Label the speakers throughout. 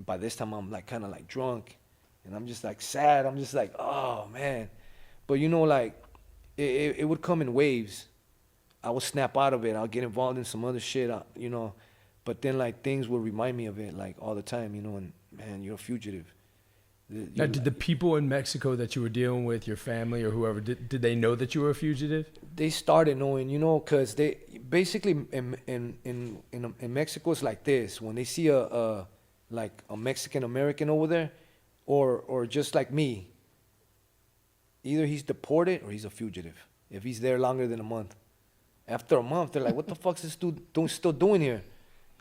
Speaker 1: by this time I'm like kind of like drunk, and I'm just like sad. I'm just like, oh man. But you know, like it would come in waves. I would snap out of it. I'll get involved in some other shit, you know. But then like things would remind me of it like all the time, you know. And man, you're a fugitive.
Speaker 2: Now, did the people in Mexico that you were dealing with, your family or whoever, did they know that you were a fugitive?
Speaker 1: They started knowing, you know, because they basically in Mexico it's like this. When they see a Mexican American over there, or just like me, either he's deported or he's a fugitive. If he's there longer than a month, after a month they're like, what the fuck's this dude still doing here?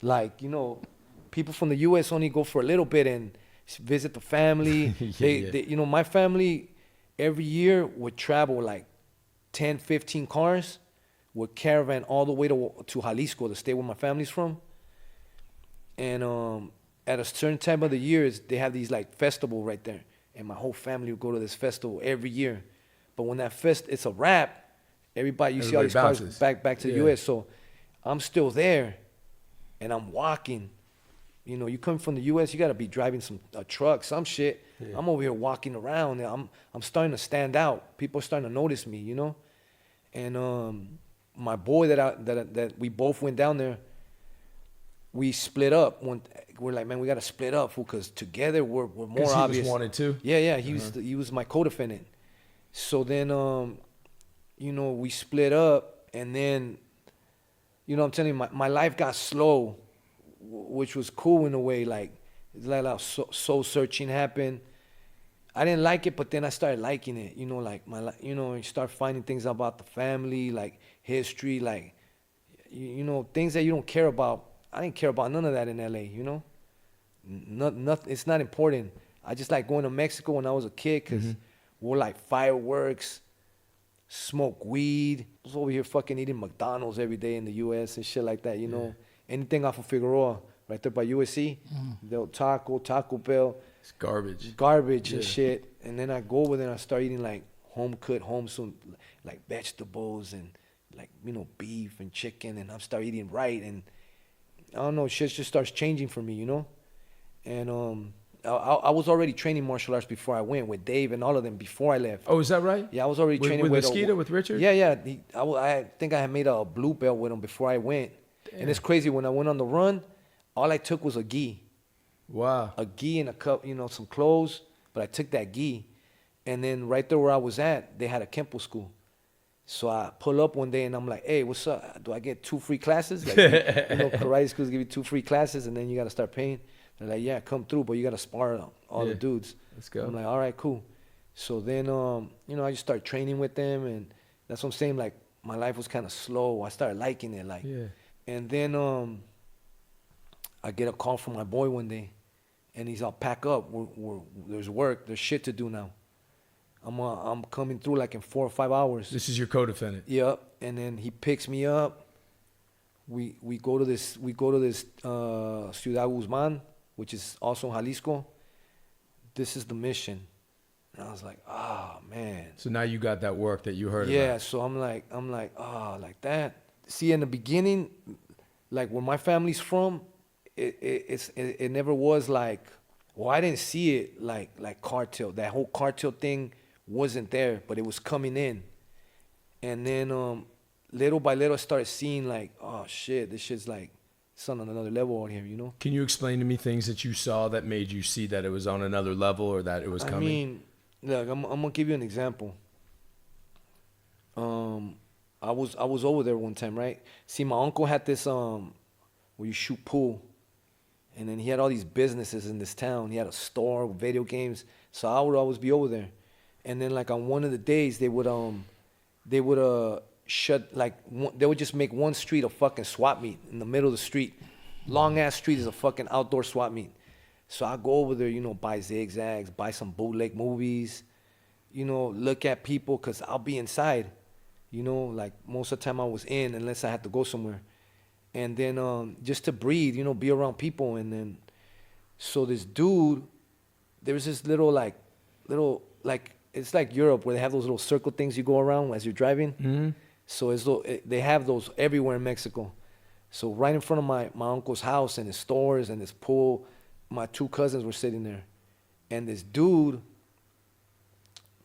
Speaker 1: Like, you know, people from the U.S. only go for a little bit and visit the family. They you know, my family every year would travel like 10, 15 cars, would caravan all the way to Jalisco, the state where my family's from. And at a certain time of the year, they have these like festival right there, and my whole family would go to this festival every year. But when that it's a wrap, you see all these cars back to the U.S. So I'm still there, and I'm walking. You know, you come from the U.S., you got to be driving a truck, some shit. Yeah. I'm over here walking around. And I'm starting to stand out. People are starting to notice me, you know. And my boy that we both went down there, we split up. We're like, man, we got to split up, because together we're more obvious.
Speaker 2: He was wanted too?
Speaker 1: Yeah. He was my co-defendant. So then, you know, we split up, and then, you know, I'm telling you, my life got slow, which was cool in a way. Like a lot of soul searching happened. I didn't like it, but then I started liking it. You know, like you know, you start finding things about the family, like history, like you know, things that you don't care about. I didn't care about none of that in LA. You know, nothing. It's not important. I just like going to Mexico when I was a kid, because we're like fireworks, smoke weed. I was over here fucking eating McDonald's every day in the U.S. and shit like that. You know. Anything off of Figueroa, right there by USC, they'll Taco Bell.
Speaker 2: It's garbage.
Speaker 1: Garbage and shit. And then I go over there and I start eating like home-cooked, like vegetables and like, you know, beef and chicken. And I start eating right. And I don't know, shit just starts changing for me, you know? And I was already training martial arts before I went with Dave and all of them before I left.
Speaker 2: Oh, is that right?
Speaker 1: Yeah, I was already training
Speaker 2: with Mosquito, with Richard?
Speaker 1: Yeah. I think I had made a blue belt with him before I went. Damn. And it's crazy, when I went on the run, all I took was a gi.
Speaker 2: Wow.
Speaker 1: A gi and a cup, you know, some clothes. But I took that gi. And then right there where I was at, they had a Kempo school. So I pull up one day and I'm like, hey, what's up? Do I get 2 free classes? Like, you know, karate schools give you 2 free classes and then you got to start paying. They're like, yeah, come through, but you got to spar all the dudes.
Speaker 2: Let's go.
Speaker 1: I'm like, all right, cool. So then, you know, I just started training with them. And that's what I'm saying, like, my life was kind of slow. I started liking it, like.
Speaker 2: Yeah.
Speaker 1: And then I get a call from my boy one day, and he's all, pack up. There's work. There's shit to do now. I'm coming through like in 4 or 5 hours.
Speaker 2: This is your co-defendant.
Speaker 1: Yep. And then he picks me up. We go to this Ciudad Guzman, which is also in Jalisco. This is the mission. And I was like, oh man.
Speaker 2: So now you got that work that you heard about.
Speaker 1: Yeah. So I'm like, oh, like that. See, in the beginning, like where my family's from, it never was like, well, I didn't see it like Cartel. That whole Cartel thing wasn't there, but it was coming in. And then little by little, I started seeing like, oh shit, this shit's like, it's on another level out here, you know?
Speaker 2: Can you explain to me things that you saw that made you see that it was on another level or that it was coming?
Speaker 1: I mean, look, I'm gonna give you an example. I was over there one time, right? See, my uncle had this where you shoot pool, and then he had all these businesses in this town. He had a store with video games, so I would always be over there. And then like on one of the days, they would shut they would just make one street a fucking swap meet in the middle of the street. Long ass street is a fucking outdoor swap meet. So I go over there, you know, buy zigzags, buy some bootleg movies, you know, look at people, cause I'll be inside. You know, like most of the time I was in unless I had to go somewhere. And then just to breathe, you know, be around people. And then, so this dude, there's this little, it's like Europe where they have those little circle things you go around as you're driving.
Speaker 2: Mm-hmm.
Speaker 1: So they have those everywhere in Mexico. So right in front of my uncle's house and his stores and his pool, my two cousins were sitting there, and this dude,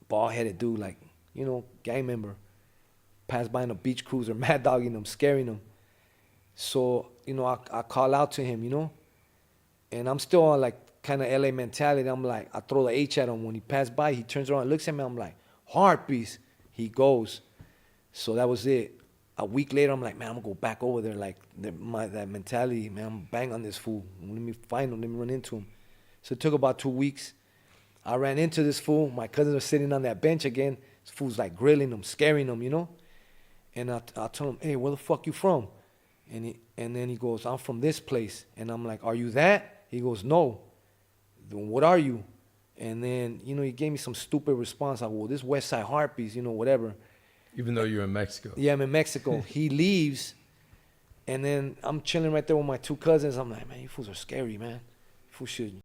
Speaker 1: bald-headed dude, like, you know, gang member, passed by in a beach cruiser, mad dogging him, scaring him. So, you know, I call out to him, you know, and I'm still on like kind of LA mentality. I'm like, I throw the H at him. When he passed by, he turns around and looks at me. I'm like, heartbeats. He goes. So that was it. A week later, I'm like, man, I'm gonna go back over there. Like that mentality, man, I'm bang on this fool. Let me find him. Let me run into him. So it took about 2 weeks. I ran into this fool. My cousins are sitting on that bench again. This fool's like grilling him, scaring him, you know. And I told him, hey, where the fuck you from? And then he goes, I'm from this place. And I'm like, are you that? He goes, no. Then what are you? And then, you know, he gave me some stupid response. Like, well, this West Side Harpies, you know, whatever.
Speaker 2: Even though you're in Mexico.
Speaker 1: Yeah, I'm in Mexico. He leaves, and then I'm chilling right there with my two cousins. I'm like, man, you fools are scary, man. You fools should